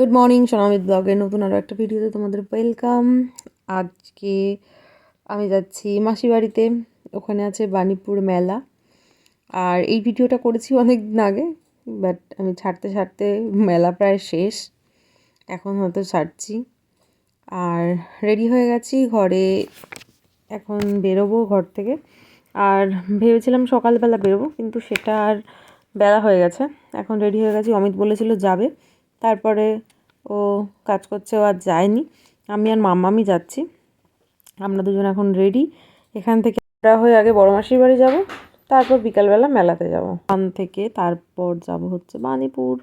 Good morning সোনামিত ব্লগের নতুন আরও একটা ভিডিওতে তোমাদের ওয়েলকাম। আজকে আমি যাচ্ছি মাসি বাড়িতে, ওখানে আছে বাণীপুর মেলা। আর এই ভিডিওটা করেছি অনেক দিন আগে, বাট আমি ছাড়তে ছাড়তে মেলা প্রায় শেষ, এখন হয়তো ছাড়ছি। আর রেডি হয়ে গেছি, ঘরে এখন বেরোবো ঘর থেকে। আর ভেবেছিলাম সকালবেলা বেরোবো, কিন্তু সেটা আর বেলা হয়ে গেছে। এখন রেডি হয়ে গেছি, অমিত বলেছিল যাবে, তারপরে ও কাজ করছে, ও আর যায়নি। আমি আর মাম্মামি যাচ্ছি, আমরা দুজন এখন রেডি। এখান থেকে হয়ে আগে বড় মাসির বাড়ি যাব, তারপর বিকালবেলা মেলাতে যাব। ওখান থেকে তারপর যাব হচ্ছে বাণীপুর।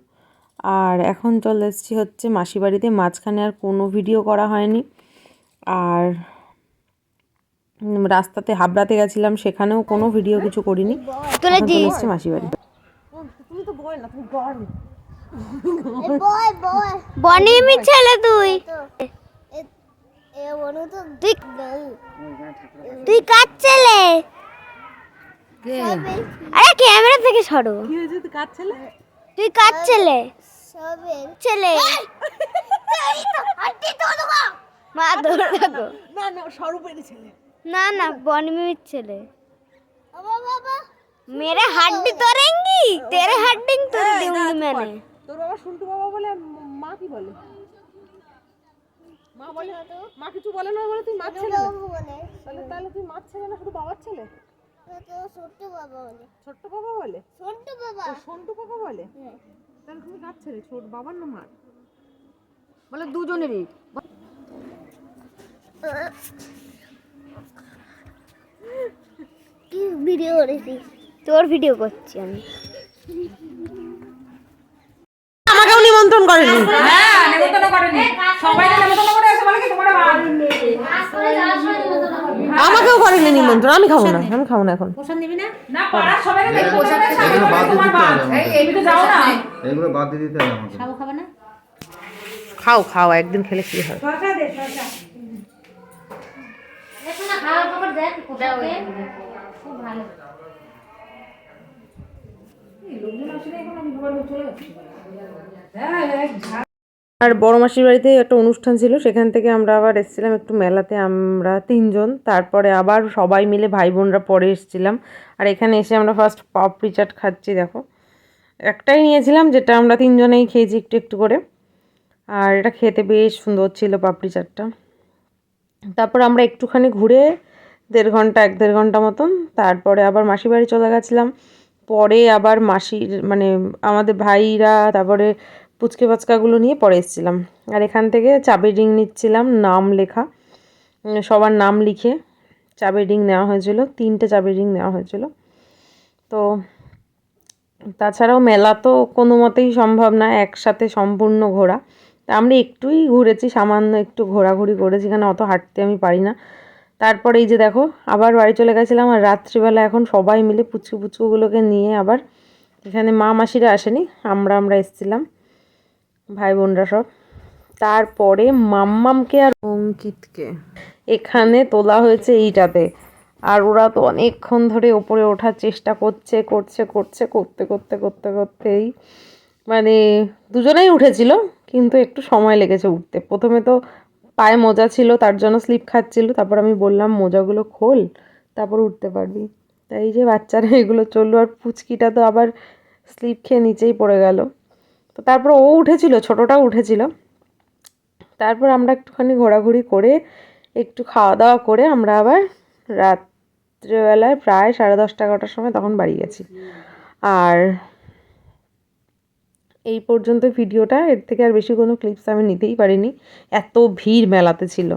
আর এখন চলে এসেছি হচ্ছে মাসি বাড়িতে। মাঝখানে আর কোনো ভিডিও করা হয়নি। আর রাস্তাতে হাবড়াতে গেছিলাম, সেখানেও কোনো ভিডিও কিছু করিনি। এখন চলে এসেছি মাসি বাড়ি। তুমি তো বল না, তুমি বল। বনিমি ছেলে তুই তুই কার ছেলে? আরে ক্যামেরা থেকে সরো। কি হয়েছে? তুই কার ছেলে? তুই কার ছেলে? ছেলে মা ধরে রাখো। না না, স্বরূপের ছেলে। না না, বনিমির ছেলে। मेरे हड्डी तोड़ेंगी, तेरे हड्डी तोड़ दूंगी मैंने। তোর বাবা শুনটু বাবা বলে, মা কি বলে? মা বলে, মা কিছু বলে না, বলে তুই মার ছেলে। তাহলে তুই মার ছেলে না, শুধু বাবার ছেলে? ছোট্ট বাবা বলে। ছোট্ট বাবা বলে? সন্টু বাবা বলে। তাহলে তুমি কার ছেলে, ছোট বাবার না মার? বলে দুজনেরই। কি ভিডিও করেছি? তোর ভিডিও করছি আমি। আমাকেও নিমন্ত্রণ করেনি। হ্যাঁ, নিমন্ত্রণ করেনি। সবাইকে নিমন্ত্রণ করে এসে বলে কি তোমরা আমাকেও করেনি নিমন্ত্রণ। আমি খাবো না, আমি খাবো না এখন। পোষণ দিবি না? না, পাড়ার সবাইকে দেখ, পোশাক এগুলো বাদ দিয়ে দিতে হবে। এই তো যাও না। এগুলো বাদ দিয়ে দিতে হবে আমাকে। খাবো খাবে না? খাও খাও, একদিন খেলে কি হয়। সরকার দে, সরকার। দেখো না, খাওয়ার পর দেখ পোশাকে খুব ভালো। লোকজন আসলে এখন আমি ঘরে চলে যাচ্ছি। হ্যাঁ, আর বড় মাসির বাড়িতে একটা অনুষ্ঠান ছিল, সেখান থেকে আমরা আবার এসেছিলাম একটু মেলাতে, আমরা 3 জন। তারপরে আবার সবাই মিলে ভাই বোনরা পরে এসেছিলাম। আর এখানে এসে আমরা ফার্স্ট পাপড়ি চাট খাচ্ছি। দেখো, একটাই নিয়েছিলাম, যেটা আমরা 3জনেই খেয়েছি একটু একটু করে। আর এটা খেতে বেশ সুন্দর ছিল পাপড়ি চাটটা। তারপর আমরা একটুখানি ঘুরে 1.5 ঘন্টা মতন তারপরে আবার মাসির বাড়ি চলে গেছিলাম। পরে আবার মাসির মানে আমাদের ভাইরা, তারপরে পুচকে পাচকাগুলো নিয়ে পরে এসেছিলাম। আর এখান থেকে চাবি রিং নিচ্ছিলাম, নাম লেখা, সবার নাম লিখে চাবি রিং নেওয়া হয়েছিল। 3টে চাবি রিং নেওয়া হয়েছিল। তো তাছাড়াও মেলা তো কোনো মতেই সম্ভব না একসাথে সম্পূর্ণ ঘোরা। তা আমরা একটুই ঘুরেছি, সামান্য একটু ঘোরাঘুরি করেছি, এখানে অত হাঁটতে আমি পারি না। তারপরে এই যে দেখো, আবার বাড়ি চলে গেছিলাম। আর রাত্রিবেলা এখন সবাই মিলে পুচকুগুলোকে নিয়ে আবার এখানে, মা মাসিরা আসেনি, আমরা এসেছিলাম ভাই বোনরা সব। তারপরে মাম্মামকে আর অঙ্কিতকে এখানে তোলা হয়েছে এইটাতে। আর ওরা তো অনেকক্ষণ ধরে ওপরে ওঠার চেষ্টা করতে করতেই মানে দুজনেই উঠেছিল, কিন্তু একটু সময় লেগেছে উঠতে। প্রথমে তো পায়ে মোজা ছিল, তার জন্য স্লিপ খাচ্ছিল। তারপর আমি বললাম মোজাগুলো খোল, তারপর উঠতে পারবি। তাই যে বাচ্চারা এগুলো চললো। আর পুচকিটা তো আবার স্লিপ খেয়ে নিচেই পড়ে গেল। তো তারপর ও উঠেছিল, ছোটোটাও উঠেছিল। তারপর আমরা একটুখানি ঘোরাঘুরি করে একটু খাওয়া দাওয়া করে আমরা আবার রাত্রেবেলায় প্রায় 10:30-11টার সময় তখন বাড়ি গেছি। আর এই পর্যন্ত ভিডিওটা, এর থেকে আর বেশি কোনো ক্লিপস আমি নিতেই পারিনি, এত ভিড় মেলাতে ছিল।